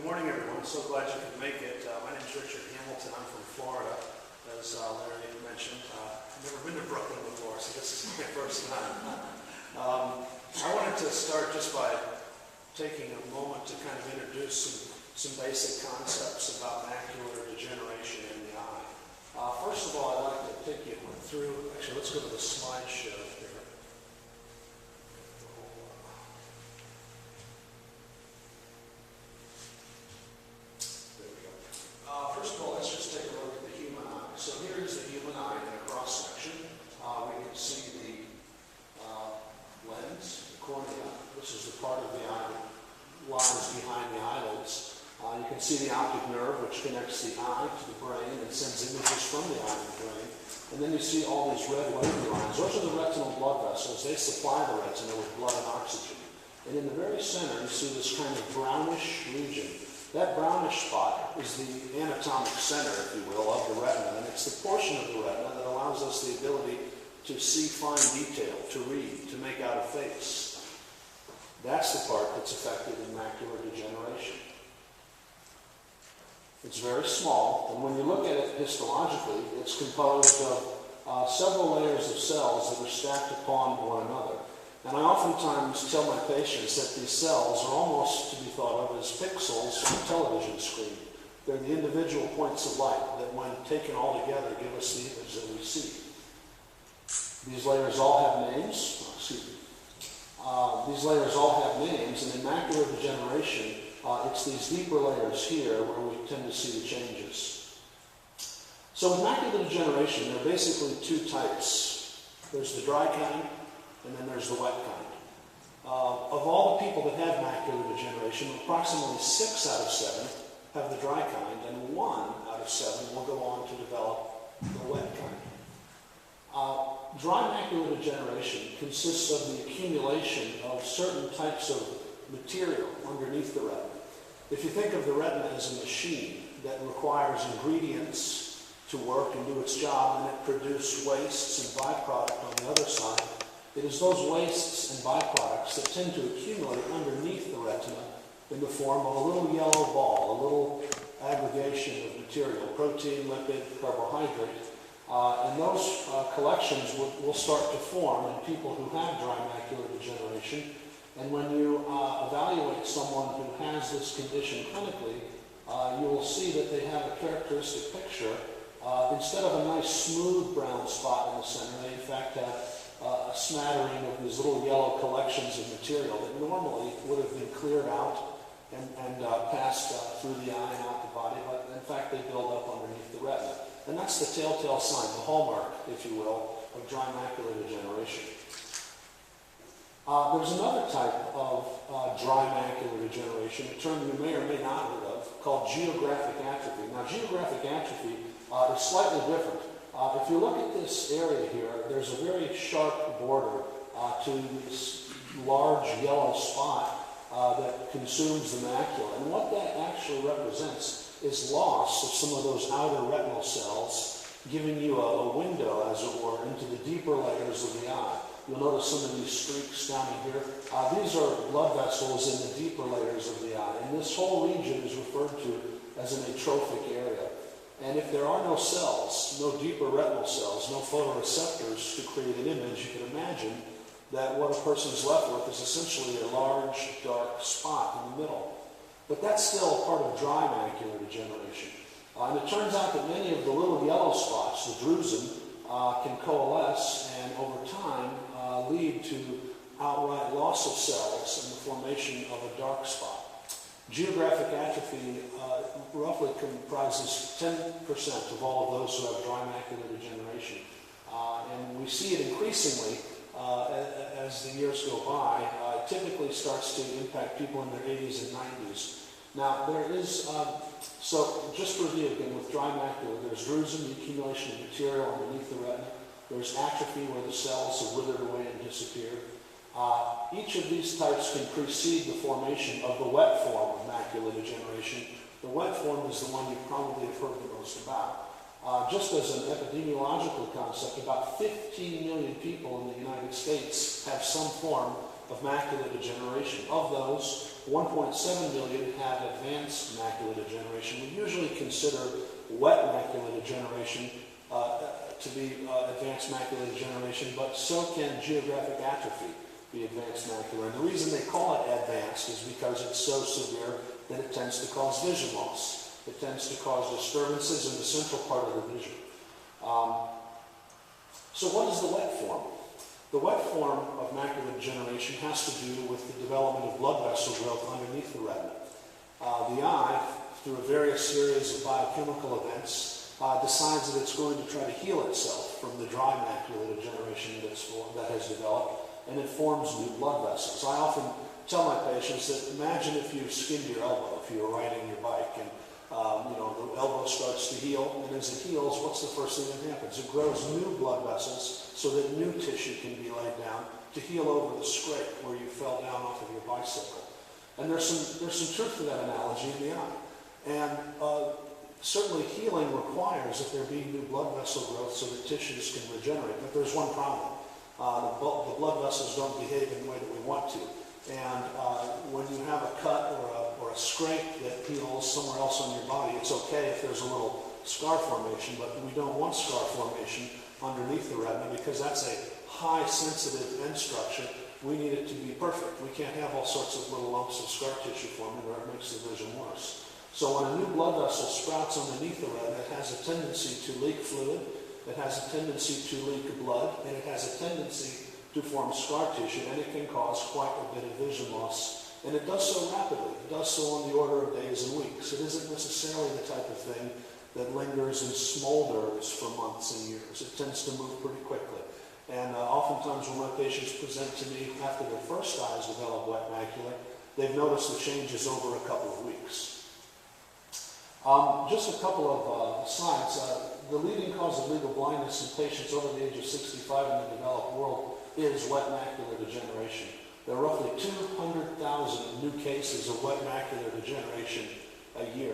Good morning, everyone. So glad you could make it. My name is Richard Hamilton. I'm from Florida, as Larry mentioned. I've never been to Brooklyn before, so this is my first time. I wanted to start just by taking a moment to kind of introduce some basic concepts about macular degeneration in the eye. First of all, I'd like to take you through, actually, let's go to the slideshow here. First of all, let's just take a look at the human eye. So here is the human eye in a cross-section. We can see the lens, the cornea. This is the part of the eye that lies behind the eyelids. You can see the optic nerve, which connects the eye to the brain and sends images from the eye to the brain. And then you see all these red wavy lines. Those are the retinal blood vessels. They supply the retina with blood and oxygen. And in the very center, you see this kind of brownish region. That brownish spot is the anatomic center, if you will, of the retina, and it's the portion of the retina that allows us the ability to see fine detail, to read, to make out a face. That's the part that's affected in macular degeneration. It's very small, and when you look at it histologically, it's composed of several layers of cells that are stacked upon one another. And I oftentimes tell my patients that these cells are almost to be thought of as pixels on a television screen. They're the individual points of light that, when taken all together, give us the image that we see. These layers all have names. These layers all have names, and in macular degeneration, it's these deeper layers here where we tend to see the changes. So with macular degeneration, there are basically two types. There's the dry kind, and then there's the wet kind. Of all the people that have macular degeneration, approximately 6 out of 7 have the dry kind, and 1 out of 7 will go on to develop the wet kind. Dry macular degeneration consists of the accumulation of certain types of material underneath the retina. If you think of the retina as a machine that requires ingredients to work and do its job, and it produces wastes and byproduct on the other side, it is those wastes and byproducts that tend to accumulate underneath the retina in the form of a little yellow ball, a little aggregation of material, protein, lipid, carbohydrate. And those collections will start to form in people who have dry macular degeneration. And when you evaluate someone who has this condition clinically, you will see that they have a characteristic picture. Instead of a nice smooth brown spot in the center, they in fact have a smattering of these little yellow collections of material that normally would have been cleared out and passed through the eye and out the body, but in fact they build up underneath the retina. And that's the telltale sign, the hallmark, if you will, of dry macular degeneration. There's another type of dry macular degeneration, a term you may or may not have heard of, called geographic atrophy. Now, geographic atrophy is slightly different. If you look at this area here, there's a very sharp border to this large yellow spot that consumes the macula. And what that actually represents is loss of some of those outer retinal cells, giving you a window, as it were, into the deeper layers of the eye. You'll notice some of these streaks down here. These are blood vessels in the deeper layers of the eye. And this whole region is referred to as an atrophic area. And if there are no cells, no deeper retinal cells, no photoreceptors to create an image, you can imagine that what a person's left with is essentially a large, dark spot in the middle. But that's still part of dry macular degeneration. And it turns out that many of the little yellow spots, the drusen, can coalesce and over time lead to outright loss of cells and the formation of a dark spot. Geographic atrophy roughly comprises 10% of all of those who have dry macular degeneration. And we see it increasingly as the years go by. It typically starts to impact people in their 80s and 90s. Now, there is, so just to review again, with dry macula, there's drusen, the accumulation of material underneath the retina. There's atrophy, where the cells have withered away and disappeared. Each of these types can precede the formation of the wet form of macular degeneration. The wet form is the one you probably have heard the most about. Just as an epidemiological concept, about 15 million people in the United States have some form of macular degeneration. Of those, 1.7 million have advanced macular degeneration. We usually consider wet macular degeneration to be advanced macular degeneration, but so can geographic atrophy be advanced macular. And the reason they call it advanced is because it's so severe that it tends to cause vision loss. It tends to cause disturbances in the central part of the vision. So what is the wet form? The wet form of macular degeneration has to do with the development of blood vessel growth underneath the retina. The eye, through a various series of biochemical events, decides that it's going to try to heal itself from the dry macular degeneration that has developed, and it forms new blood vessels. I often tell my patients that imagine if you skinned your elbow, if you were riding your bike, and the elbow starts to heal, and as it heals, what's the first thing that happens? It grows new blood vessels so that new tissue can be laid down to heal over the scrape where you fell down off of your bicycle. And there's some truth to that analogy in the eye. And certainly healing requires that there be new blood vessel growth so that tissues can regenerate. But there's one problem. The blood vessels don't behave in the way that we want to. And when you have a cut or a scrape that heals somewhere else on your body, it's okay if there's a little scar formation, but we don't want scar formation underneath the retina because that's a high sensitive end structure. We need it to be perfect. We can't have all sorts of little lumps of scar tissue forming where it makes the vision worse. So when a new blood vessel sprouts underneath the retina, it has a tendency to leak fluid, it has a tendency to leak blood, and it has a tendency to form scar tissue, and it can cause quite a bit of vision loss. And it does so rapidly. It does so on the order of days and weeks. It isn't necessarily the type of thing that lingers and smolders for months and years. It tends to move pretty quickly. And oftentimes when my patients present to me after their first eyes develop wet macula, they've noticed the changes over a couple of weeks. Just a couple of slides. The leading cause of legal blindness in patients over the age of 65 in the developed world is wet macular degeneration. There are roughly 200,000 new cases of wet macular degeneration a year.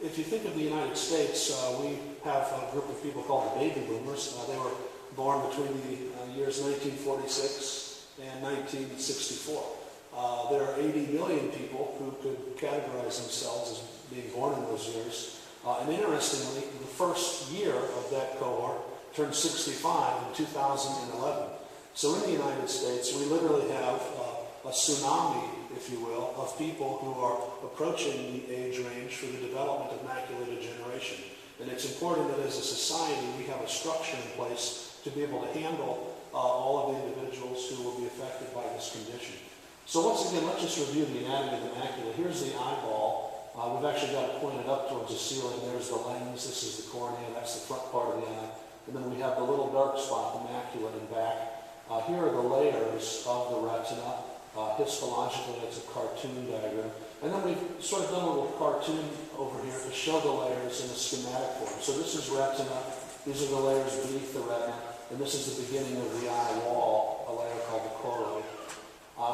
If you think of the United States, we have a group of people called the baby boomers. They were born between the years 1946 and 1964. There are 80 million people who could categorize themselves as being born in those years. And interestingly, the first year of that cohort turned 65 in 2011. So in the United States, we literally have a tsunami, if you will, of people who are approaching the age range for the development of macular degeneration. And it's important that as a society, we have a structure in place to be able to handle all of the individuals who will be affected by this condition. So once again, let's just review the anatomy of the macula. Here's the eyeball. We've actually got it pointed up towards the ceiling. There's the lens. This is the cornea. That's the front part of the eye. And then we have the little dark spot, the macula in back. Here are the layers of the retina. Histologically, it's a cartoon diagram. And then we've sort of done a little cartoon over here to show the layers in a schematic form. So this is retina. These are the layers beneath the retina. And this is the beginning of the eye wall, a layer called the choroid.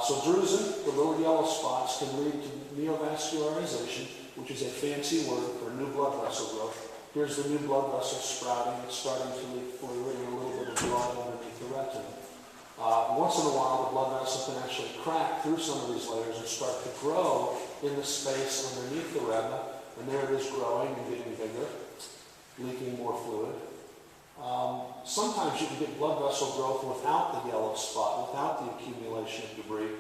So drusen, the little yellow spots, can lead to neovascularization, which is a fancy word for new blood vessel growth. Here's the new blood vessel sprouting. It's starting to leak fluid and a little bit of blood underneath the retina. Once in a while, the blood vessel can actually crack through some of these layers and start to grow in the space underneath the retina. And there it is growing and getting bigger, leaking more fluid. Sometimes you can get blood vessel growth without the yellow spot, without the accumulation of debris.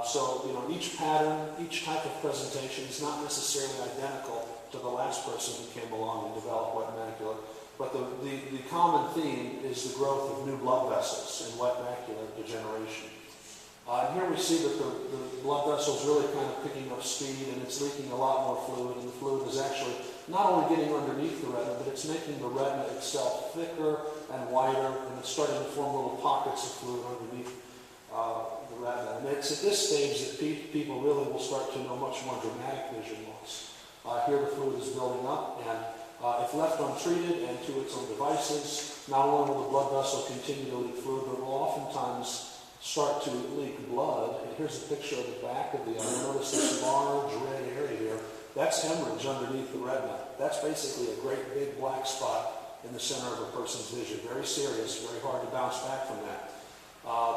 So, each pattern, each type of presentation is not necessarily identical to the last person who came along and developed wet macula. But the common theme is the growth of new blood vessels in wet macular degeneration. And here we see that the blood vessel is really kind of picking up speed, and it's leaking a lot more fluid, and the fluid is actually not only getting underneath the retina, but it's making the retina itself thicker and wider, and it's starting to form little pockets of fluid underneath the retina. And it's at this stage that people really will start to know much more dramatic vision loss. Here the fluid is building up, and if left untreated and to its own devices, not only will the blood vessel continue to leak fluid, but will oftentimes start to leak blood. And here's a picture of the back of the eye. Notice this large red area here. That's hemorrhage underneath the retina. That's basically a great big black spot in the center of a person's vision. Very serious, very hard to bounce back from that.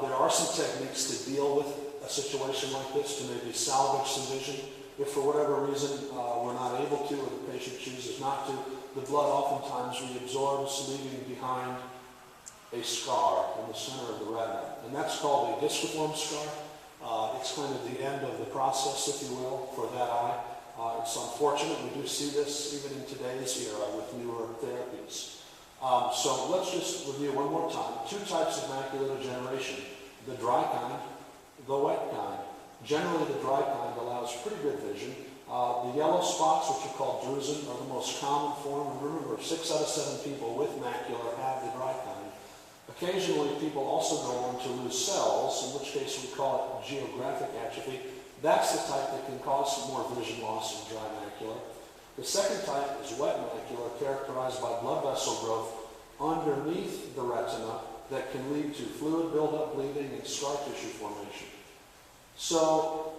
There are some techniques to deal with a situation like this, to maybe salvage some vision. If for whatever reason we're not able to, or the patient chooses not to, the blood oftentimes reabsorbs, leaving behind a scar in the center of the retina. And that's called a disciform scar. It's kind of the end of the process, if you will, for that eye. It's unfortunate. We do see this even in today's era with newer therapies. So let's just review one more time. Two types of macular degeneration: the dry kind, the wet kind. Generally, the dry kind allows pretty good vision. The yellow spots, which are called drusen, are the most common form. And remember, 6 out of 7 people with macular have the dry kind. Occasionally, people also go on to lose cells, in which case we call it geographic atrophy. That's the type that can cause some more vision loss in dry macula. The second type is wet macula, characterized by blood vessel growth underneath the retina that can lead to fluid buildup, bleeding, and scar tissue formation. So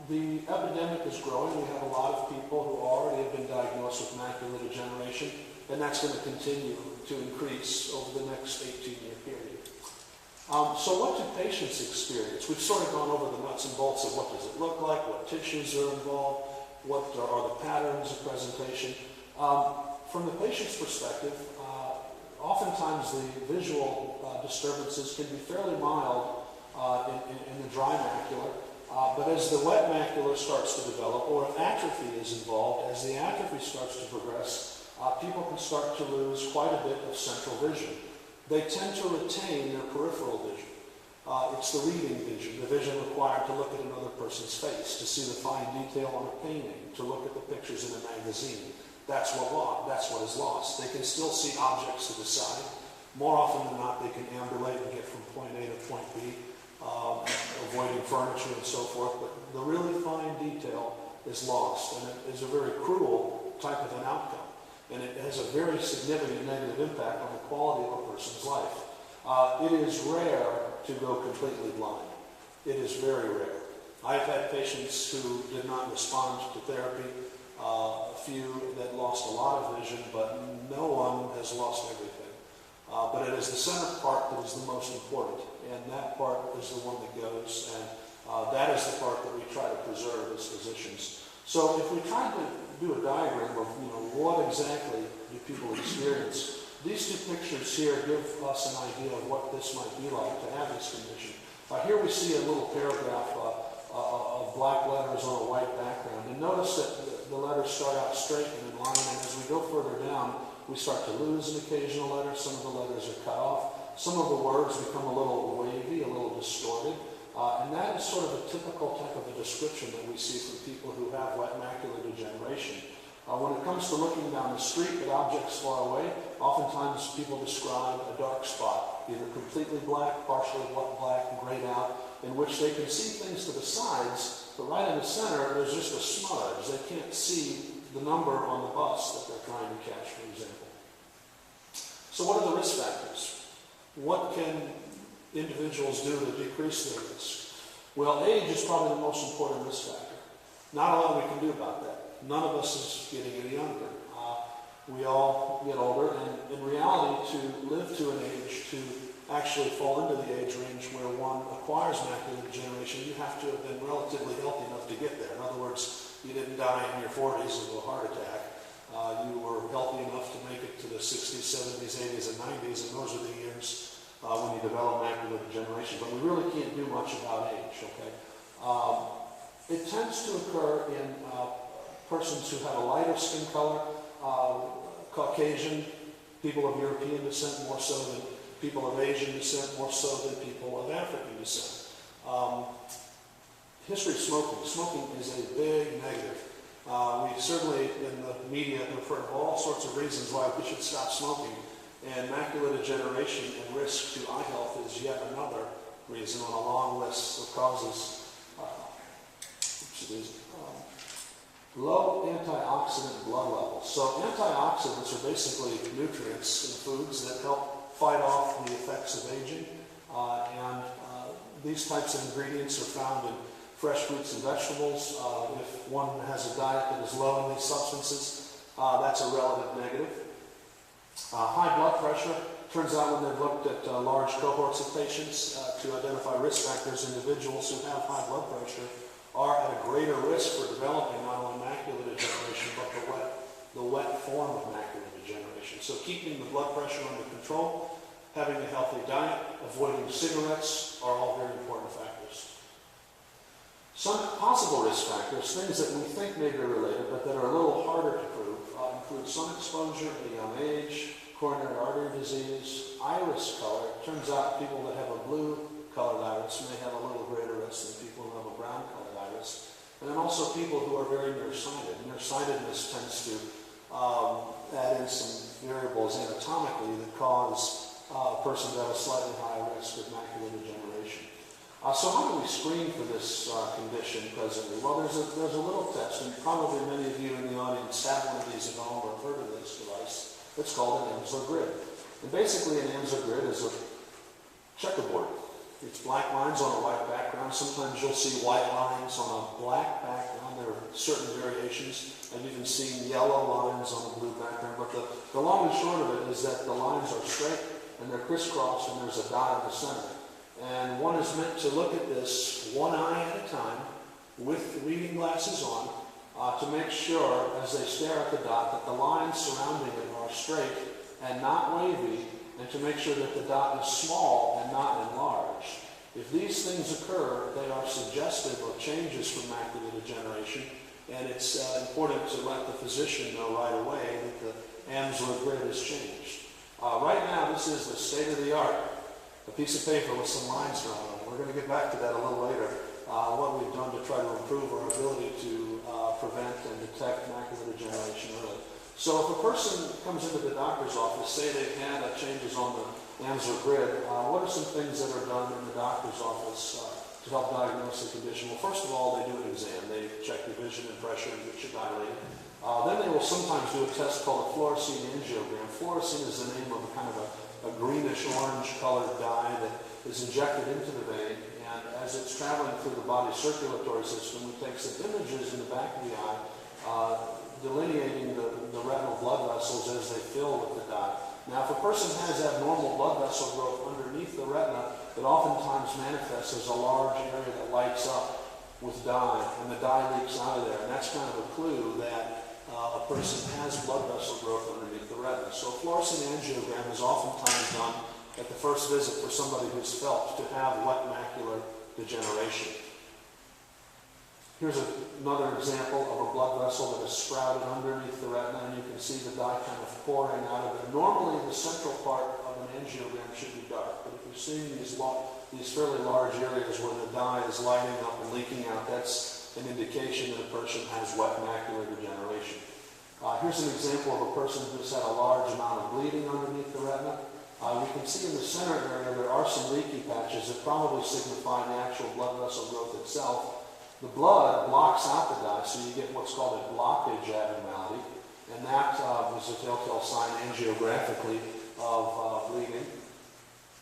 the epidemic is growing. We have a lot of people who already have been diagnosed with macular degeneration, and that's going to continue to increase over the next 18-year period. So what do patients experience? We've sort of gone over the nuts and bolts of what does it look like, what tissues are involved, what are the patterns of presentation. From the patient's perspective, oftentimes the visual disturbances can be fairly mild in the dry macula, but as the wet macula starts to develop, or if atrophy is involved, as the atrophy starts to progress, people can start to lose quite a bit of central vision. They tend to retain their peripheral vision. It's the reading vision, the vision required to look at another person's face, to see the fine detail on a painting, to look at the pictures in a magazine. That's what is lost. They can still see objects to the side. More often than not, they can ambulate and get from point A to point B, avoiding furniture and so forth, but the really fine detail is lost, and it is a very cruel type of an outcome. And it has a very significant negative impact on the quality of a person's life. It is rare to go completely blind. It is very rare. I've had patients who did not respond to therapy, a few that lost a lot of vision, but no one has lost everything. But it is the center part that is the most important, and that part is the one that goes, and that is the part that we try to preserve as physicians. So if we try to do a diagram of what exactly do people experience, these two pictures here give us an idea of what this might be like to have this condition. Here we see a little paragraph of black letters on a white background, and notice that the letters start out straight and in line, and as we go further down, we start to lose an occasional letter. Some of the letters are cut off. Some of the words become a little wavy, a little distorted. And that is sort of a typical type of a description that we see from people who have wet macular degeneration. When it comes to looking down the street at objects far away, oftentimes people describe a dark spot, either completely black, partially black, grayed out, in which they can see things to the sides, but right in the center there's just a smudge. They can't see the number on the bus that they're trying to catch, for example. So what are the risk factors? What can individuals do to decrease their risk? Well, age is probably the most important risk factor. Not a lot we can do about that. None of us is getting any younger. We all get older, and in reality, to live to an age, to actually fall into the age range where one acquires macular degeneration, you have to have been relatively healthy enough to get there. In other words, you didn't die in your 40s of a heart attack. You were healthy enough to make it to the 60s, 70s, 80s, and 90s, and those are the years when you develop macular degeneration. But we really can't do much about age, okay? It tends to occur in persons who have a lighter skin color, Caucasian, people of European descent more so than people of Asian descent, more so than people of African descent. History of smoking. Smoking is a big negative. We certainly, in the media, have heard of all sorts of reasons why we should stop smoking, and macular degeneration and risk to eye health is yet another reason on a long list of causes. Low antioxidant blood levels. So antioxidants are basically nutrients in foods that help fight off the effects of aging, and these types of ingredients are found in fresh fruits and vegetables. If one has a diet that is low in these substances, that's a relative negative. High blood pressure. Turns out when they've looked at large cohorts of patients to identify risk factors, individuals who have high blood pressure are at a greater risk for developing not only macular degeneration, but the wet form of macular degeneration. So keeping the blood pressure under control, having a healthy diet, avoiding cigarettes are all very important factors. Some possible risk factors, things that we think may be related but that are a little harder to prove, include sun exposure at a young age, coronary artery disease, iris color. It turns out people that have a blue colored iris may have a little greater risk than people who have a brown colored iris. And then also people who are very nearsighted. Nearsightedness tends to add in some variables anatomically that cause a person to have a slightly higher risk of macular degeneration. So how do we screen for this condition presently? Well, there's a little test, and probably many of you in the audience have one of these at home or have heard of this device. It's called an Amsler grid. And basically an Amsler grid is a checkerboard. It's black lines on a white background. Sometimes you'll see white lines on a black background. There are certain variations. I've even seen yellow lines on a blue background. But the long and short of it is that the lines are straight and they're crisscrossed and there's a dot in the center. And one is meant to look at this one eye at a time with reading glasses on to make sure as they stare at the dot that the lines surrounding it are straight and not wavy, and to make sure that the dot is small and not enlarged. If these things occur, they are suggestive of changes from macular degeneration, and it's important to let the physician know right away that the Amsler grid has changed. Right now, this is the state-of-the-art. A piece of paper with some lines drawn on it. We're going to get back to that a little later, what we've done to try to improve our ability to prevent and detect macular degeneration early. So if a person comes into the doctor's office, say they've had changes on the Amsler grid, what are some things that are done in the doctor's office to help diagnose the condition? Well, first of all, they do an exam. They check your vision and pressure and get you dilated. Then they will sometimes do a test called a fluorescein angiogram. Fluorescein is the name of a kind of a greenish-orange colored dye that is injected into the vein, and as it's traveling through the body's circulatory system, it takes the images in the back of the eye, delineating the retinal blood vessels as they fill with the dye. Now, if a person has abnormal blood vessel growth underneath the retina, it oftentimes manifests as a large area that lights up with dye, and the dye leaks out of there, and that's kind of a clue that a person has blood vessel growth underneath the retina. So a fluorescein angiogram is oftentimes done at the first visit for somebody who's felt to have wet macular degeneration. Here's another example of a blood vessel that is sprouted underneath the retina, and you can see the dye kind of pouring out of it. Normally, the central part of an angiogram should be dark, but if you're seeing these fairly large areas where the dye is lighting up and leaking out, that's an indication that a person has wet macular degeneration. Here's an example of a person who's had a large amount of bleeding underneath the retina. We can see in the center area there are some leaky patches that probably signify the actual blood vessel growth itself. The blood blocks out the dye, so you get what's called a blockage abnormality, and that was a telltale sign angiographically of bleeding.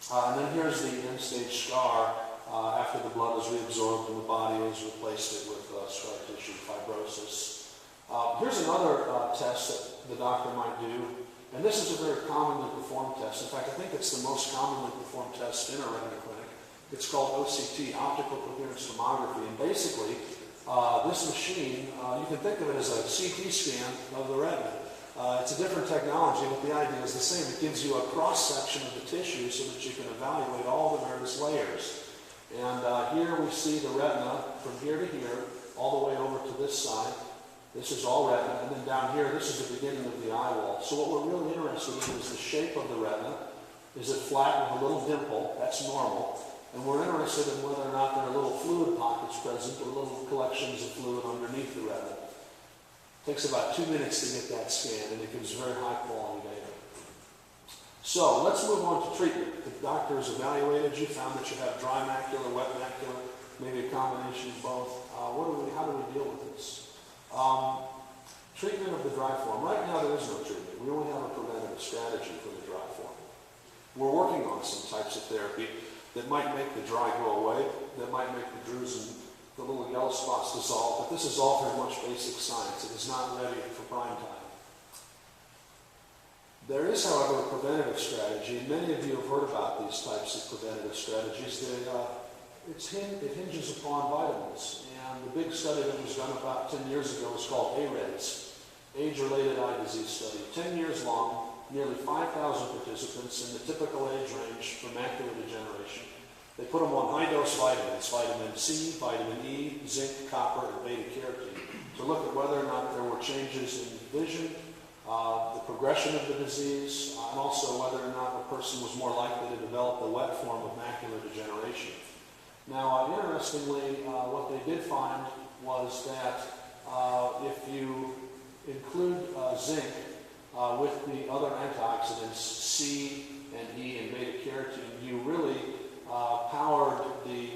And then here's the end-stage scar after the blood is reabsorbed and the body has replaced it with scar tissue fibrosis. Here's another test that the doctor might do, and this is a very commonly performed test. In fact, I think it's the most commonly performed test in a retina clinic. It's called OCT, optical coherence tomography, and basically this machine, you can think of it as a CT scan of the retina. It's a different technology, but the idea is the same. It gives you a cross-section of the tissue so that you can evaluate all the various layers. And here we see the retina from here to here, all the way over to this side. This is all retina, and then down here, this is the beginning of the eye wall. So what we're really interested in is the shape of the retina. Is it flat with a little dimple? That's normal. And we're interested in whether or not there are little fluid pockets present or little collections of fluid underneath the retina. It takes about 2 minutes to get that scan, and it gives very high quality data. So let's move on to treatment. The doctor has evaluated you, found that you have dry macular, wet macular, maybe a combination of both. How do we deal with this? Treatment of the dry form. Right now there is no treatment. We only have a preventative strategy for the dry form. We're working on some types of therapy that might make the dry go away, that might make the drusen the little yellow spots dissolve, but this is all very much basic science. It is not ready for prime time. There is, however, a preventative strategy, and many of you have heard about these types of preventative strategies. It hinges upon vitamins, and the big study that was done about 10 years ago was called AREDS, Age-Related Eye Disease Study. 10 years long, nearly 5,000 participants in the typical age range for macular degeneration. They put them on high-dose vitamins, vitamin C, vitamin E, zinc, copper, and beta-carotene, to look at whether or not there were changes in vision, the progression of the disease, and also whether or not a person was more likely to develop the wet form of macular degeneration. Now, interestingly, what they did find was that if you include zinc with the other antioxidants, C and E and beta-carotene, you really powered the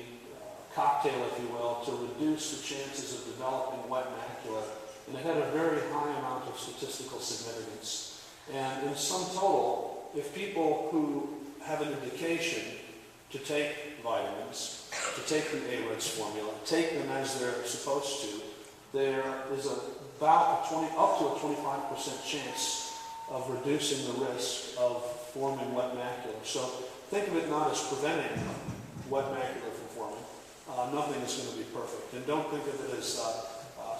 cocktail, if you will, to reduce the chances of developing wet macula, and it had a very high amount of statistical significance. And in sum total, if people who have an indication to take vitamins, to take the AREDS formula, take them as they're supposed to, there is up to a 25% chance of reducing the risk of forming wet macula. So think of it not as preventing wet macula from forming. Nothing is going to be perfect. And don't think of it as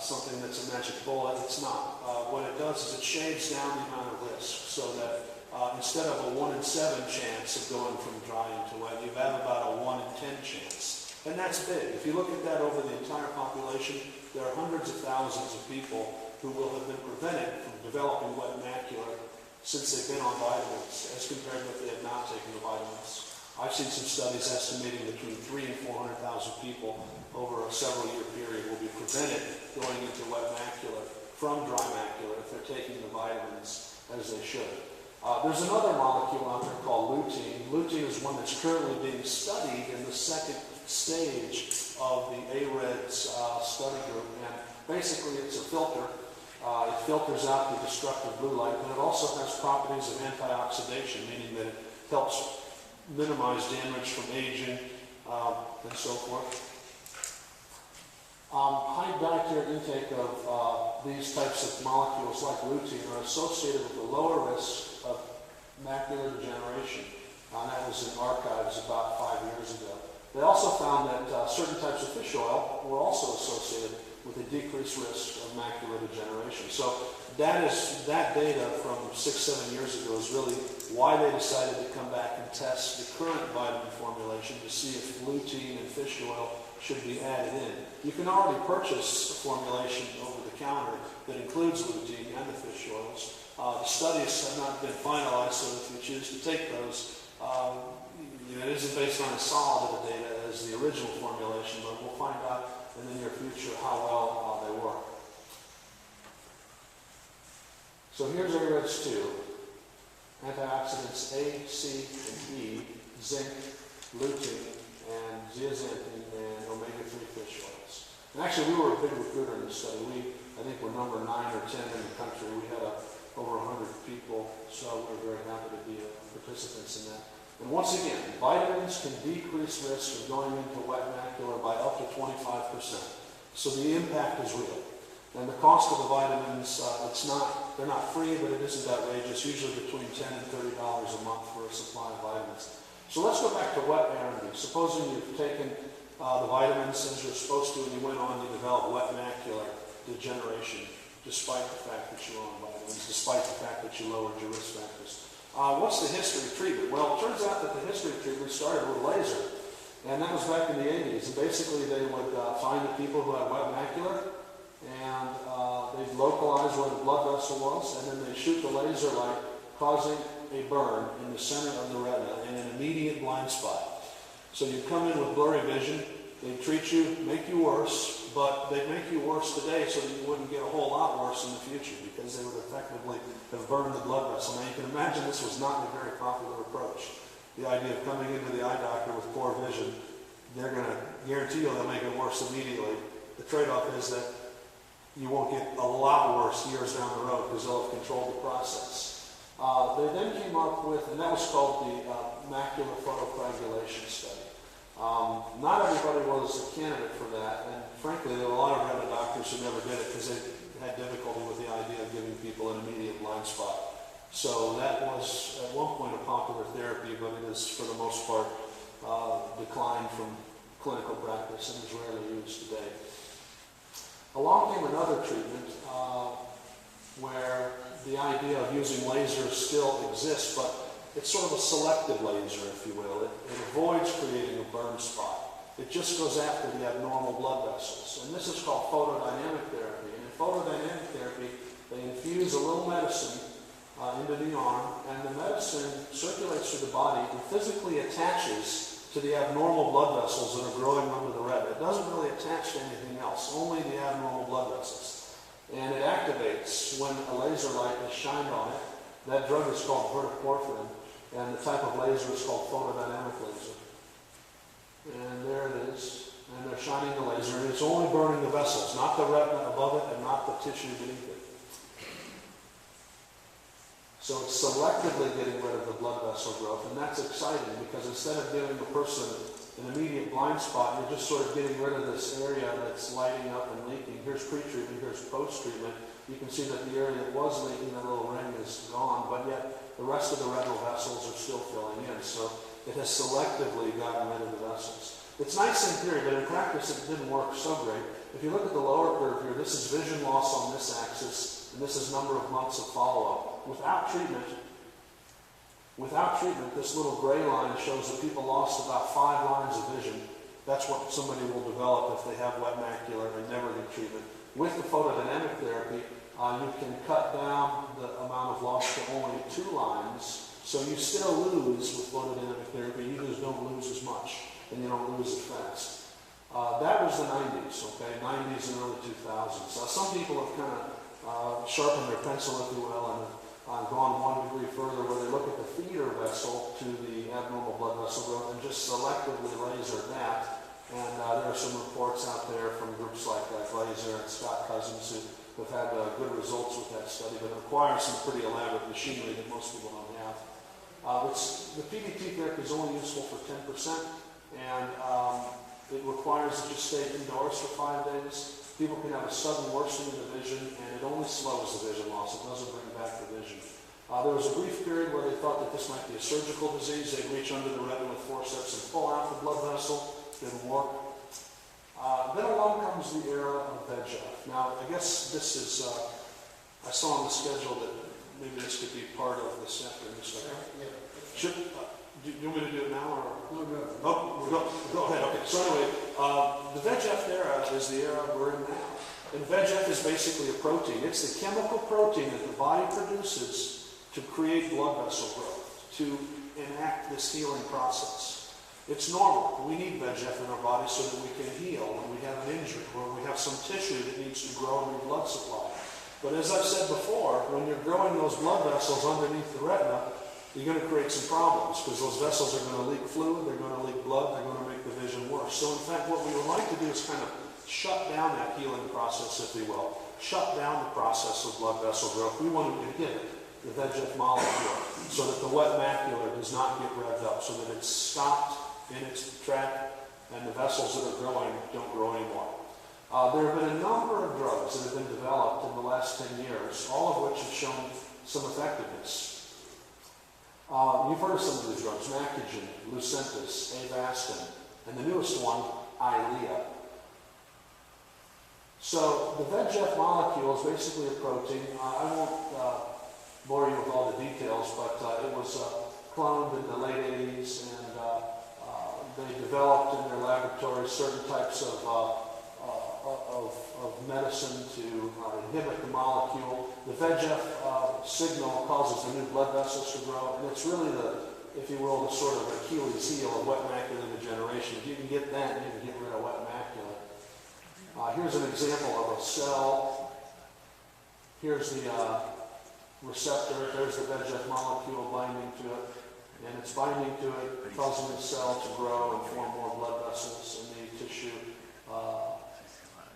something that's a magic bullet. It's not. What it does is it shaves down the amount of risk so that instead of a 1 in 7 chance of going from dry into wet, you have about a 1 in 10 chance. And that's big. If you look at that over the entire population, there are hundreds of thousands of people who will have been prevented from developing wet macula since they've been on vitamins, as compared to if they have not taken the vitamins. I've seen some studies estimating between 300,000 and 400,000 people over a several-year period will be prevented going into wet macula from dry macula if they're taking the vitamins as they should. There's another molecule out there called lutein. Lutein is one that's currently being studied in the second stage of the AREDS study group, and basically it's a filter. It filters out the destructive blue light, but it also has properties of antioxidation, meaning that it helps minimize damage from aging and so forth. High dietary intake of these types of molecules like lutein are associated with a lower risk of macular degeneration. That was in archives about 5 years ago. They also found that certain types of fish oil were also associated with a decreased risk of macular degeneration. So that data from 6-7 years ago is really why they decided to come back and test the current vitamin formulation to see if lutein and fish oil should be added in. You can already purchase a formulation over the counter that includes lutein and the fish oils. The studies have not been finalized, so if you choose to take those, it isn't based on as solid of data as the original formulation, but we'll find out in the near future how well they work. So here's AREDS 2. Antioxidants A, C, and E, zinc, lutein, and zeaxanthin, and omega-3 fish oils. And actually, we were a big recruiter in this study. I think we're number 9 or 10 in the country. We had over 100 people, so we're very happy to be participants in that. And once again, vitamins can decrease risk of going into wet macula by up to 25%. So the impact is real. And the cost of the vitamins, they're not free, but it isn't outrageous, usually between $10 and $30 a month for a supply of vitamins. So let's go back to wet AMD. Supposing you've taken the vitamins as you're supposed to and you went on to develop wet macular degeneration, despite the fact that you're on vitamins, despite the fact that you lowered your risk factors. What's the history of treatment? Well, it turns out that the history of treatment started with laser, and that was back in the 80s. And basically, they would find the people who had wet macula, and they'd localize where the blood vessel was, and then they'd shoot the laser light, causing a burn in the center of the retina and an immediate blind spot. So you'd come in with blurry vision, they'd treat you, make you worse, but they'd make you worse today so that you wouldn't get a whole lot worse in the future because they would effectively have burned the blood vessel. Now you can imagine this was not a very popular approach. The idea of coming into the eye doctor with poor vision, they're going to guarantee you they'll make it worse immediately. The trade-off is that you won't get a lot worse years down the road because they'll have controlled the process. They then came up with, and that was called the Macular Photocoagulation Study. Not everybody was a candidate for that, and frankly, there were a lot of retina doctors who never did it because they had difficulty with the idea of giving people an immediate blind spot. So that was at one point a popular therapy, but it is for the most part declined from clinical practice and is rarely used today. Along came another treatment where the idea of using lasers still exists, but it's sort of a selective laser, if you will. It avoids creating a burn spot. It just goes after the abnormal blood vessels. And this is called photodynamic therapy. And in photodynamic therapy, they infuse a little medicine into the arm, and the medicine circulates through the body and physically attaches to the abnormal blood vessels that are growing under the retina. It doesn't really attach to anything else, only the abnormal blood vessels. And it activates when a laser light is shined on it. That drug is called verteporfin, and the type of laser is called photodynamic laser. And there it is, and they're shining the laser, and it's only burning the vessels, not the retina above it and not the tissue beneath it. So it's selectively getting rid of the blood vessel growth, and that's exciting because instead of giving the person an immediate blind spot, you're just sort of getting rid of this area that's lighting up and leaking. Here's pre-treatment, here's post-treatment. You can see that the area that was leaking, that little ring, is gone, but yet the rest of the retinal vessels are still filling in. So it has selectively gotten rid of the vessels. It's nice in theory, but in practice it didn't work so great. If you look at the lower curve here, this is vision loss on this axis, and this is number of months of follow-up. Without treatment, this little gray line shows that people lost about 5 lines of vision. That's what somebody will develop if they have wet macula and never get treatment. With the photodynamic therapy, you can cut down the amount of loss to only 2 lines. So you still lose with photodynamic therapy. You just don't lose as much, and you don't lose as fast. That was the 90s, okay? 90s and early 2000s. Some people have kind of sharpened their pencil, if you will, and gone 1 degree further, where they look at the feeder vessel to the abnormal blood vessel growth and just selectively laser that. And there are some reports out there from groups like Glazer and Scott Cousins who have had good results with that study, but it requires some pretty elaborate machinery that most people don't have. The PDT therapy is only useful for 10%, and it requires that you stay indoors for 5 days. People can have a sudden worsening of the vision, and it only slows the vision loss. It doesn't bring back the vision. There was a brief period where they thought that this might be a surgical disease. They'd reach under the retina with forceps and pull out the blood vessel. Didn't work. Then along comes the era of VEGF. Now, I guess this is, I saw on the schedule that maybe this could be part of this afternoon. Do you want me to do it now? Or? No, go ahead. Oh, go ahead. Okay. So anyway, the VEGF era is the era we're in now. And VEGF is basically a protein. It's the chemical protein that the body produces to create blood vessel growth, to enact this healing process. It's normal. We need VEGF in our body so that we can heal when we have an injury, or we have some tissue that needs to grow a new blood supply. But as I've said before, when you're growing those blood vessels underneath the retina, you're going to create some problems because those vessels are going to leak fluid, they're going to leak blood, they're going to make the vision worse. So in fact, what we would like to do is kind of shut down that healing process, if you will. Shut down the process of blood vessel growth. We want to inhibit the VEGF molecule so that the wet macula does not get revved up, so that it's stopped in its track and the vessels that are growing don't grow anymore. There have been a number of drugs that have been developed in the last 10 years, all of which have shown some effectiveness. You've heard of some of these drugs: Macular, Lucentis, Avastin, and the newest one, Eylea. So the VEGF molecule is basically a protein. I won't bore you with all the details, but it was cloned in the late 80s, and they developed in their laboratories certain types of medicine to inhibit the molecule. The VEGF signal causes the new blood vessels to grow, and it's really the, if you will, the sort of Achilles heel of wet macular degeneration. If you can get that, you can get rid of wet macula. Here's an example of a cell. Here's the receptor. There's the VEGF molecule binding to it, and it's binding to it, causing the cell to grow and form more blood vessels in the tissue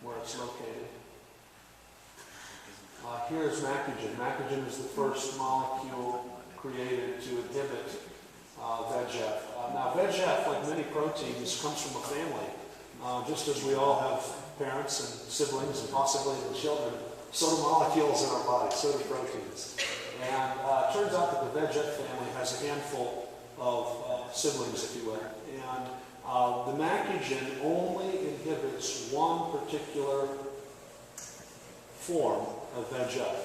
where it's located. Here's Macular. Macular is the first molecule created to inhibit VEGF. Now VEGF, like many proteins, comes from a family. Just as we all have parents and siblings and possibly even children, so do molecules in our body, so do proteins. And it turns out that the VEGF family has a handful of siblings, if you will. And the Macugen only inhibits one particular form of VEGF.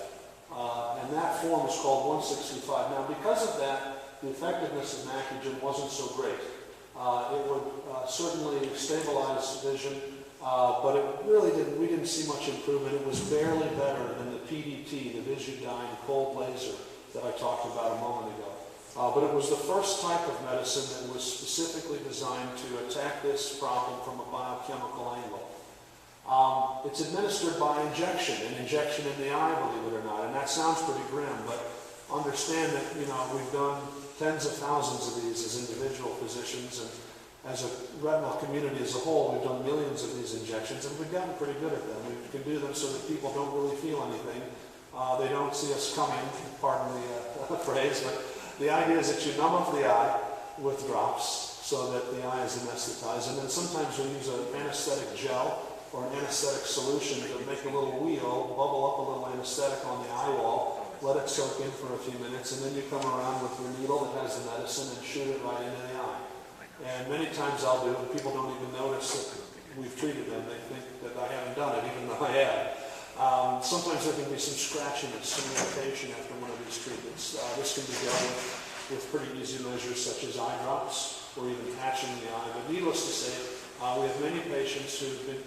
And that form is called 165. Now, because of that, the effectiveness of Macugen wasn't so great. It would certainly stabilize vision, but it really we didn't see much improvement. It was barely better than the PDT, the Visudyne cold laser that I talked about a moment ago. But it was the first type of medicine that was specifically designed to attack this problem from a biochemical angle. It's administered by injection, an injection in the eye, believe it or not, and that sounds pretty grim, but understand that, we've done tens of thousands of these as individual physicians, and as a retinal community as a whole, we've done millions of these injections, and we've gotten pretty good at them. We can do them so that people don't really feel anything. They don't see us coming, pardon the phrase, but the idea is that you numb up the eye with drops so that the eye is anesthetized, and then sometimes we use an anesthetic gel or an anesthetic solution to make a little wheel, bubble up a little anesthetic on the eye wall, let it soak in for a few minutes, and then you come around with your needle that has the medicine and shoot it right into the eye. And many times I'll do it, and people don't even notice that we've treated them. They think that I haven't done it, even though I have. Sometimes there can be some scratchiness, some irritation after one of these treatments. This can be dealt with pretty easy measures such as eye drops or even patching the eye. But needless to say, we have many patients who've been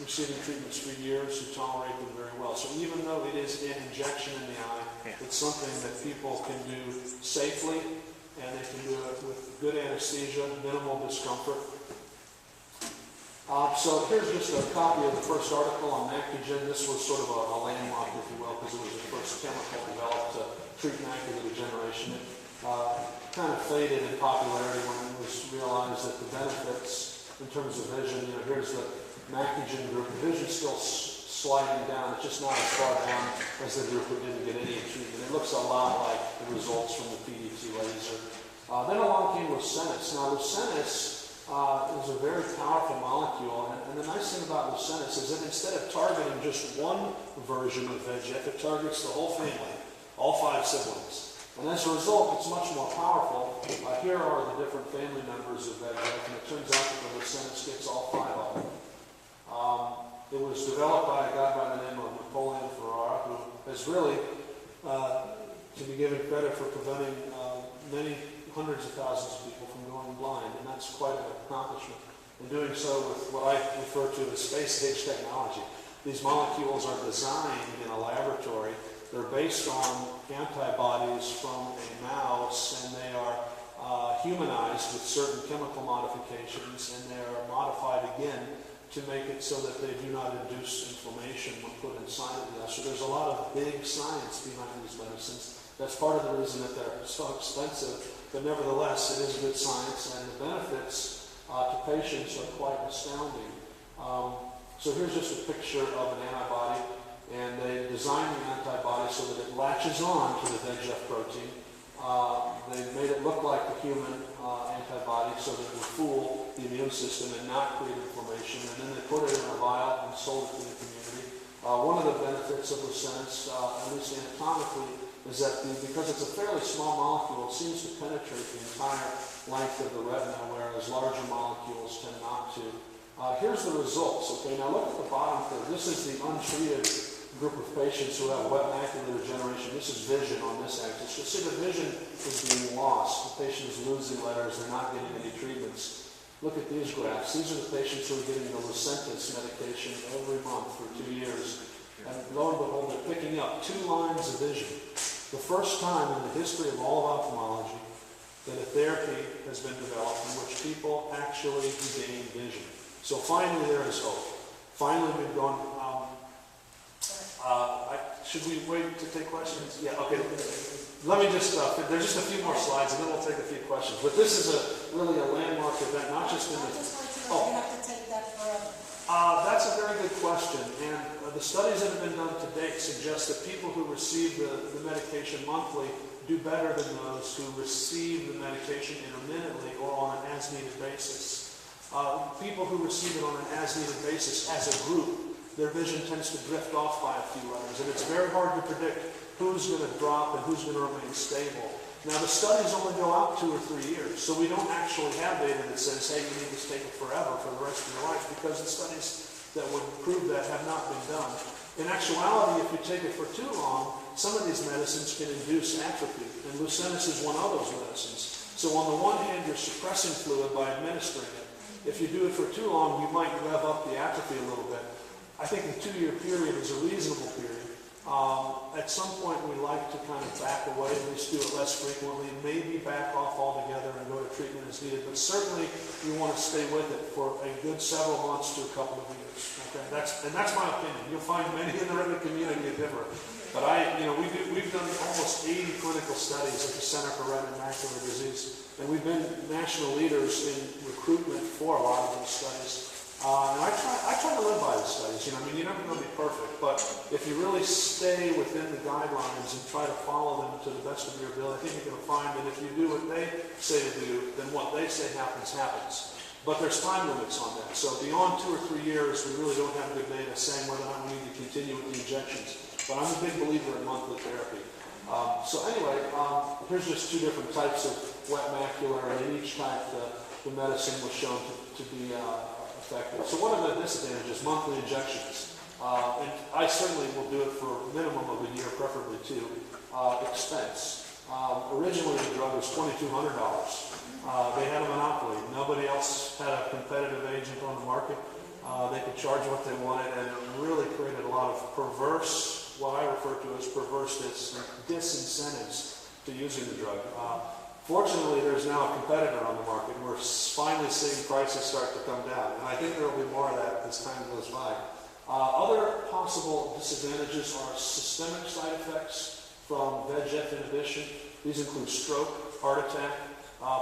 receiving treatments for years who tolerate them very well. So even though it is an injection in the eye, it's something that people can do safely, and they can do it with good anesthesia, minimal discomfort. So here's just a copy of the first article on Macugen. This was sort of a landmark, if you will, because it was the first chemical developed to treat macular degeneration. It kind of faded in popularity when it was realized that the benefits in terms of vision, here's the Macugen group, the vision's still sliding down. It's just not as far down as the group who didn't get any treatment. It looks a lot like the results from the PDT laser. Then along came Lucentis. Now Lucentis is a very powerful molecule, and the nice thing about Lucentis is that instead of targeting just one version of VEGF, it targets the whole family, all 5 siblings. And as a result, it's much more powerful. Here are the different family members of VEGF, and it turns out that the Lucentis gets all 5 of them. It was developed by a guy by the name of Napoleon Ferrara, who has really, to be given credit for preventing many hundreds of thousands of people from going blind, and that's quite an accomplishment. In doing so with what I refer to as space-age technology. These molecules are designed in a laboratory. They're based on antibodies from a mouse, and they are humanized with certain chemical modifications, and they are modified again to make it so that they do not induce inflammation when put inside of them. So there's a lot of big science behind these medicines. That's part of the reason that they're so expensive, but nevertheless, it is good science, and the benefits to patients are quite astounding. So here's just a picture of an antibody, and they designed the antibody so that it latches on to the VEGF protein. They made it look like the human antibody so that it would fool the immune system and not create inflammation, and then they put it in a vial and sold it to the community. One of the benefits of Lucentis, at least anatomically, is that because it's a fairly small molecule, it seems to penetrate the entire length of the retina, whereas larger molecules tend not to. Here's the results. Okay, now look at the bottom curve. This is the untreated group of patients who have wet macular degeneration. This is vision on this axis. You see the vision is being lost. The patient is losing letters. They're not getting any treatments. Look at these graphs. These are the patients who are getting the Lucentis medication every month for 2 years. And lo and behold, they're picking up 2 lines of vision. The first time in the history of all of ophthalmology that a therapy has been developed in which people actually gain vision. So finally there is hope. Finally we've gone, should we wait to take questions? Yeah, okay. Let me just, there's just a few more slides and then we'll take a few questions. But this is really a landmark event, not just in the... I just wanted to know if you have to take that forever. That's a very good question, and the studies that have been done to date suggest that people who receive the medication monthly do better than those who receive the medication intermittently or on an as-needed basis. People who receive it on an as-needed basis as a group, their vision tends to drift off by a few letters, and it's very hard to predict who's going to drop and who's going to remain stable. Now, the studies only go out 2 or 3 years, so we don't actually have data that says, hey, you need to take it forever for the rest of your life, because the studies that would prove that have not been done. In actuality, if you take it for too long, some of these medicines can induce atrophy, and Lucentis is one of those medicines. So on the one hand, you're suppressing fluid by administering it. If you do it for too long, you might rev up the atrophy a little bit. I think the 2-year period is a reasonable period. At some point, we like to kind of back away, at least do it less frequently, maybe back off altogether and go to treatment as needed. But certainly, you want to stay with it for a good several months to a couple of years. Okay, that's my opinion. You'll find many in the retina community that differ. But we've done almost 80 clinical studies at the Center for Retina and Macular Disease, and we've been national leaders in recruitment for a lot of those studies. And I try to live by the studies. You're never going to be perfect, but if you really stay within the guidelines and try to follow them to the best of your ability, I think you're going to find that if you do what they say to do, then what they say happens. But there's time limits on that. So beyond 2 or 3 years, we really don't have good data saying whether or not we need to continue with the injections. But I'm a big believer in monthly therapy. So anyway, here's just 2 different types of wet macular, and in each type the medicine was shown to be effective. So what are the disadvantages? Monthly injections. And I certainly will do it for a minimum of a year, preferably 2. Expense. Originally the drug was $2,200. They had a monopoly. Nobody else had a competitive agent on the market. They could charge what they wanted, and it really created a lot of perverse, what I refer to as perverse disincentives to using the drug. Fortunately, there's now a competitor on the market. We're finally seeing prices start to come down, and I think there will be more of that as time goes by. Other possible disadvantages are systemic side effects from VEGF inhibition. These include stroke, heart attack,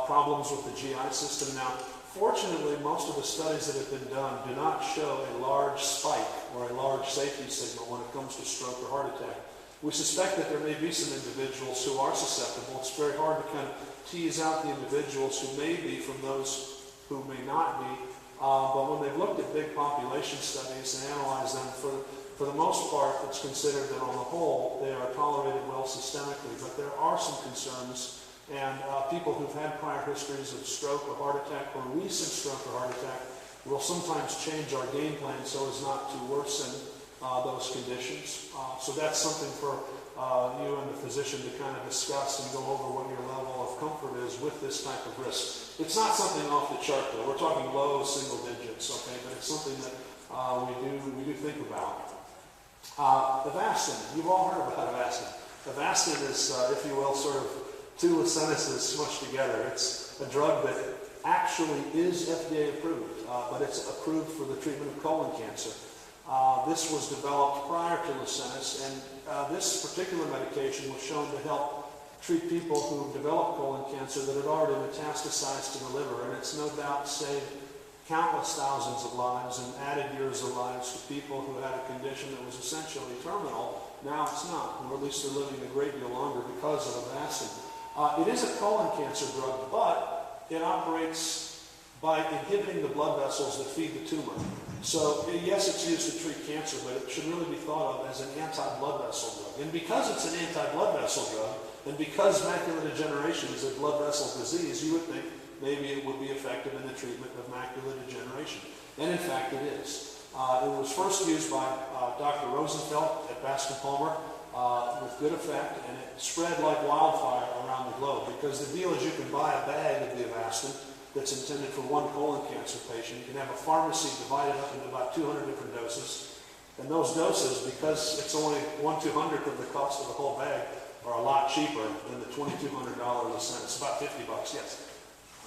problems with the GI system. Now, fortunately, most of the studies that have been done do not show a large spike or a large safety signal when it comes to stroke or heart attack. We suspect that there may be some individuals who are susceptible. It's very hard to kind of tease out the individuals who may be from those who may not be. But when they've looked at big population studies and analyzed them, for the most part, it's considered that on the whole, they are tolerated well systemically. But there are some concerns, and people who've had prior histories of stroke or heart attack or recent stroke or heart attack will sometimes change our game plan so as not to worsen those conditions. So that's something for you and the physician to kind of discuss and go over what your level of comfort is with this type of risk. It's not something off the chart though. We're talking low single digits, okay, but it's something that we do think about. Avastin, you've all heard about Avastin. Avastin is, if you will, sort of 2 Lucentises smushed together. It's a drug that actually is FDA approved, but it's approved for the treatment of colon cancer. This was developed prior to Lucentis, and this particular medication was shown to help treat people who developed colon cancer that had already metastasized to the liver, and it's no doubt saved countless thousands of lives and added years of lives to people who had a condition that was essentially terminal. Now it's not, or at least they're living a great deal longer because of Avastin. It is a colon cancer drug, but it operates by inhibiting the blood vessels that feed the tumor. So, yes, it's used to treat cancer, but it should really be thought of as an anti-blood vessel drug. And because it's an anti-blood vessel drug, and because macular degeneration is a blood vessel disease, you would think maybe it would be effective in the treatment of macular degeneration. And in fact, it is. It was first used by Dr. Rosenfeld at Bascom Palmer with good effect, and it spread like wildfire around the globe, because the deal is you can buy a bag of the Avastin that's intended for one colon cancer patient. You can have a pharmacy divided up into about 200 different doses. And those doses, because it's only 1/200th of the cost of the whole bag, are a lot cheaper than the $2,200 Lucentis. It's about $50, yes?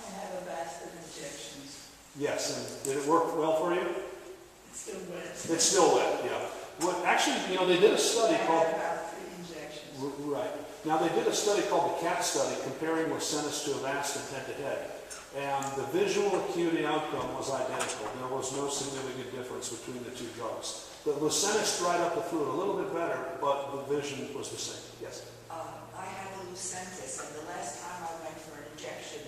I have Avastin injections. Yes, and did it work well for you? It's still wet. It's still wet, yeah. Well, actually, they did a study called... I had about 3 injections. Right. Now, they did a study called the CAT study comparing Lucentis to Avastin head-to-head. And the visual acuity outcome was identical. There was no significant difference between the two drugs. The Lucentis dried up the fluid a little bit better, but the vision was the same. Yes? I have a Lucentis, and the last time I went for an injection,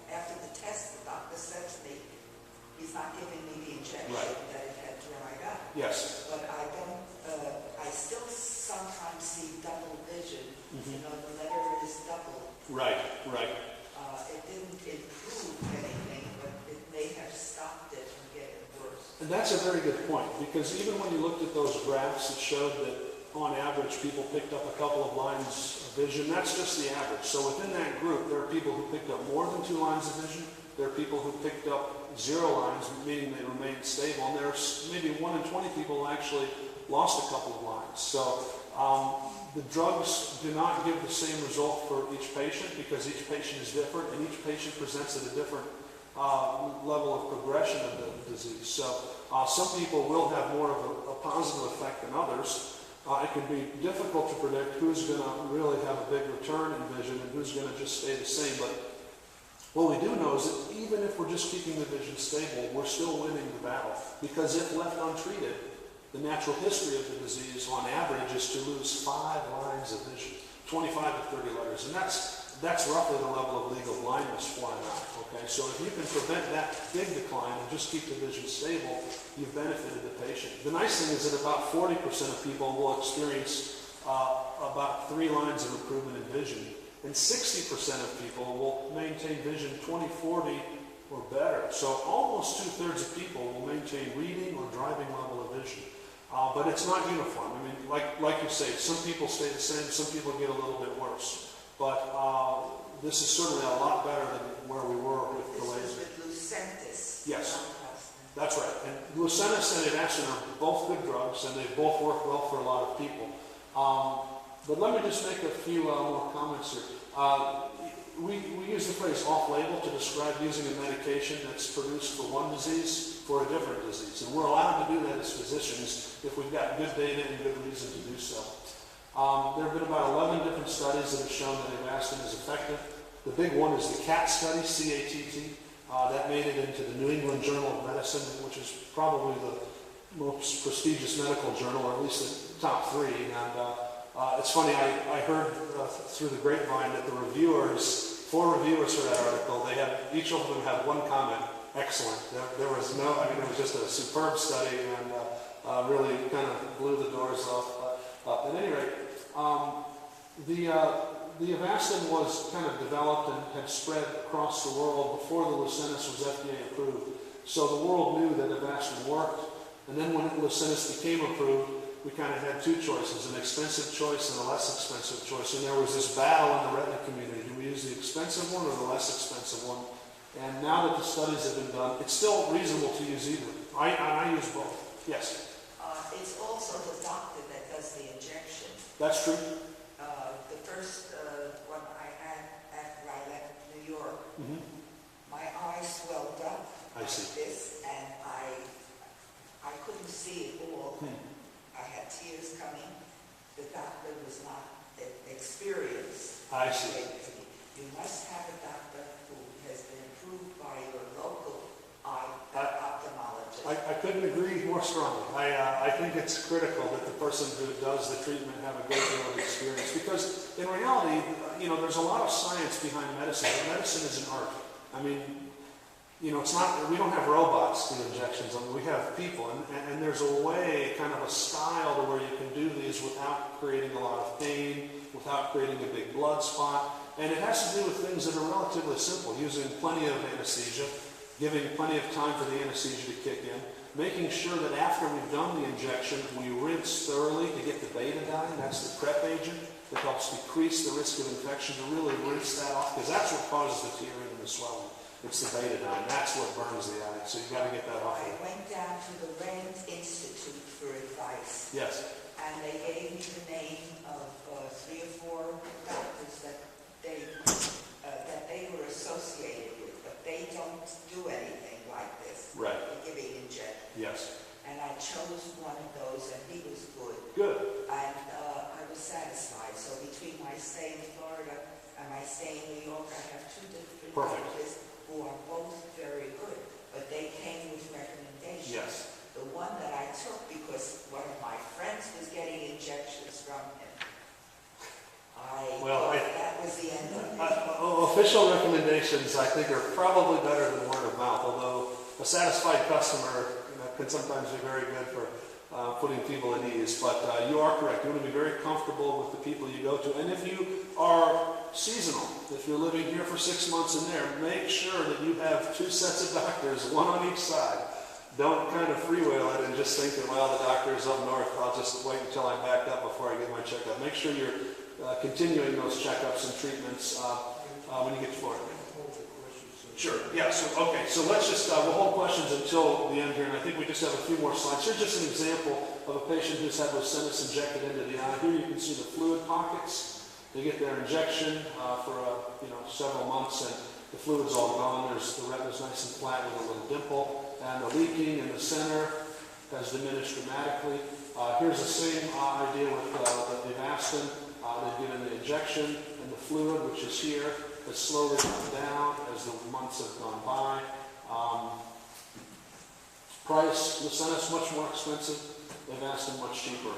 after the test, the doctor said to me, he's not giving me the injection that it had dried up. Yes. But I don't, I still sometimes see double vision. You know, the letter is double. Right, right. It didn't improve anything, but it may have stopped it from getting worse. And that's a very good point, because even when you looked at those graphs, it showed that on average people picked up a couple of lines of vision. That's just the average. So within that group, there are people who picked up more than 2 lines of vision. There are people who picked up 0 lines, meaning they remained stable. And there's maybe 1 in 20 people who actually lost a couple of lines. So the drugs do not give the same result for each patient, because each patient is different and each patient presents at a different level of progression of the disease. So some people will have more of a positive effect than others. It can be difficult to predict who's going to really have a big return in vision and who's going to just stay the same. But what we do know is that even if we're just keeping the vision stable, we're still winning the battle. Because if left untreated, the natural history of the disease on average is to lose 5 lines of vision, 25 to 30 letters. And that's roughly the level of legal blindness flying out. Okay, so if you can prevent that big decline and just keep the vision stable, you've benefited the patient. The nice thing is that about 40% of people will experience about 3 lines of improvement in vision, and 60% of people will maintain vision 20/40 or better. So almost 2/3 of people will maintain reading or driving level of vision. But it's not uniform. I mean, like you say, some people stay the same, some people get a little bit worse. But this is certainly a lot better than where we were with the laser. This was with Lucentis. Yes, that's right. And Lucentis and Avastin are both good drugs, and they both work well for a lot of people. But let me just make a few more comments here. We use the phrase off-label to describe using a medication that's produced for one disease for a different disease. And we're allowed to do that as physicians if we've got good data and good reason to do so. There have been about 11 different studies that have shown that Avastin is effective. The big one is the CAT study, C-A-T-T. That made it into the New England Journal of Medicine, which is probably the most prestigious medical journal, or at least the top 3. And it's funny, I heard through the grapevine that the reviewers, 4 reviewers for that article, each of them had one comment: excellent. There was no, I mean, it was just a superb study, and really kind of blew the doors off. At any rate, the Avastin was kind of developed and had spread across the world before the Lucentis was FDA approved. So the world knew that Avastin worked. And then when Lucentis became approved, we kind of had 2 choices: an expensive choice and a less expensive choice. And there was this battle in the retina community. Do we use the expensive one or the less expensive one? And now that the studies have been done, it's still reasonable to use either. I use both. Yes? It's also the doctor that does the injection. That's true. The first one I had after I left New York, my eye swelled up I see. like this, and I couldn't see it all. I had tears coming. The doctor was not experienced. I see. You must have a doctor who has been approved by your local eye ophthalmologist. I couldn't agree more strongly. I think it's critical that the person who does the treatment have a great deal of experience, because in reality, there's a lot of science behind medicine, but medicine is an art. I mean, it's not, we don't have robots do injections. I mean, we have people, and there's a way, kind of a style to where you can do these without creating a lot of pain, without creating a big blood spot. And it has to do with things that are relatively simple: using plenty of anesthesia, giving plenty of time for the anesthesia to kick in, making sure that after we've done the injection, we rinse thoroughly to get the betadine. That's the prep agent that helps decrease the risk of infection, to really rinse that off, because that's what causes the tearing and the swelling. It's the betadine. That's what burns the eye. So you've got to get that off. I went down to the Rand Institute for advice. Yes. And they gave me the name of 3 or 4 doctors that they were associated with, but they don't do anything like this. Right. Giving injections. Yes. And I chose one of those, and he was good. Good. And I was satisfied. So between my stay in Florida and my stay in New York, I have two different Perfect. doctors who are both very good, but they came with recommendations. Yes. The one that I took because one of my friends was getting injections from him, that was the end of it. Official recommendations, I think, are probably better than word of mouth, although a satisfied customer can sometimes be very good for putting people at ease. But you are correct. You want to be very comfortable with the people you go to. And if you are seasonal, if you're living here for 6 months and there, make sure that you have 2 sets of doctors, one on each side. Don't kind of freewheel it and just think that, well, the doctor's up north, I'll just wait until I'm backed up before I get my checkup. Make sure you're continuing those checkups and treatments when you get to Florida. Sure. Yeah. So okay. So let's just we'll hold questions until the end here, and I think we just have a few more slides. Here's just an example of a patient who's had Lucentis injected into the eye. Here you can see the fluid pockets. They get their injection for several months, and the fluid's all gone. The retina's nice and flat with a little dimple, and the leaking in the center has diminished dramatically. Here's the same idea with the Avastin. They've given the injection, and the fluid, which is here, has slowly come down as the months have gone by. Price, Lucentis much more expensive. Avastin much cheaper.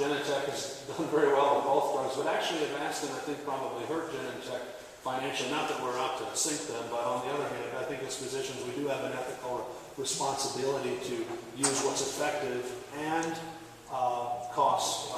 Genentech has done very well with both drugs, but actually Avastin, I think, probably hurt Genentech financially. Not that we're out to sink them, but on the other hand, I think as physicians we do have an ethical responsibility to use what's effective and costs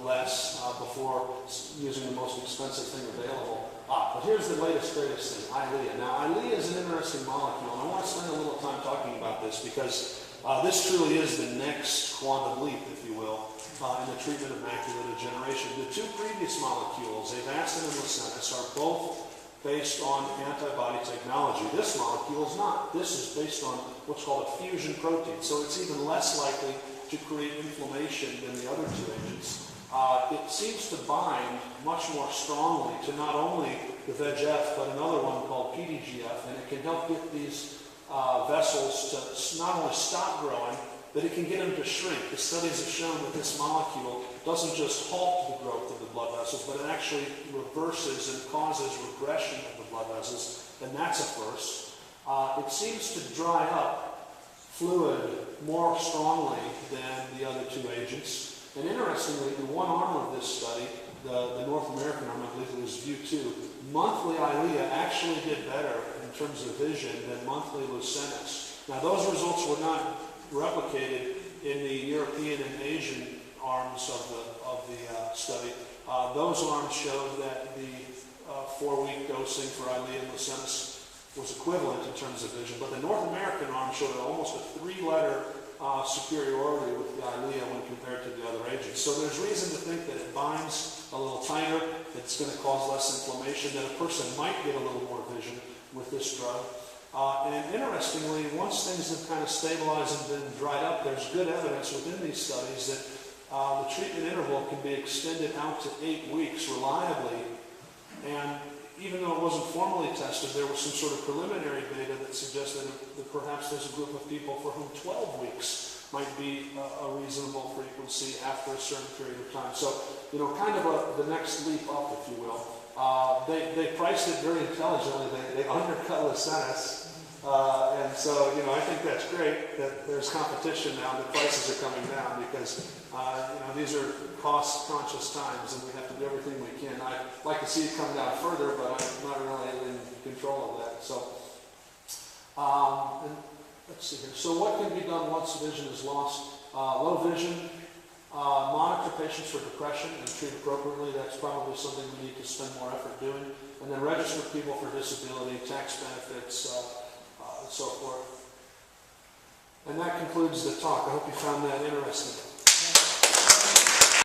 less before using the most expensive thing available. But here's the latest, greatest thing, Eylea. Now, Eylea is an interesting molecule, and I want to spend a little time talking about this because this truly is the next quantum leap, if you will, in the treatment of macular degeneration. The 2 previous molecules, Avastin and Lucentis, are both based on antibody technology. This molecule is not. This is based on what's called a fusion protein, so it's even less likely to create inflammation than the other 2 agents. It seems to bind much more strongly to not only the VEGF, but another one called PDGF, and it can help get these vessels to not only stop growing, but it can get them to shrink. The studies have shown that this molecule doesn't just halt the growth of the blood vessels, but it actually reverses and causes regression of the blood vessels, and that's a first. It seems to dry up fluid more strongly than the other 2 agents. And interestingly, in one arm of this study, the North American arm, I believe it was View 2, monthly Eylea actually did better in terms of vision than monthly Lucentis. Now, those results were not replicated in the European and Asian arms of the study. Those arms showed that the 4-week dosing for Eylea and Lucentis was equivalent in terms of vision, but the North American arm showed almost a 3-letter superiority with the Eylea when compared to the other agents. So there's reason to think that it binds a little tighter, that it's going to cause less inflammation, that a person might get a little more vision with this drug. And interestingly, once things have kind of stabilized and been dried up, there's good evidence within these studies that the treatment interval can be extended out to 8 weeks reliably. And even though it wasn't formally tested, there was some sort of preliminary data that suggested that perhaps there's a group of people for whom 12 weeks might be a reasonable frequency after a certain period of time. So, kind of the next leap up, if you will. They priced it very intelligently. They undercut Lucentis. And so, I think that's great that there's competition now and the prices are coming down because, these are cost-conscious times and we have to do everything we can. I'd like to see it come down further, but I'm not really in control of that. So, and let's see here. So what can be done once vision is lost? Low vision, monitor patients for depression and treat appropriately. That's probably something we need to spend more effort doing. And then register people for disability, tax benefits, and so forth. And that concludes the talk. I hope you found that interesting.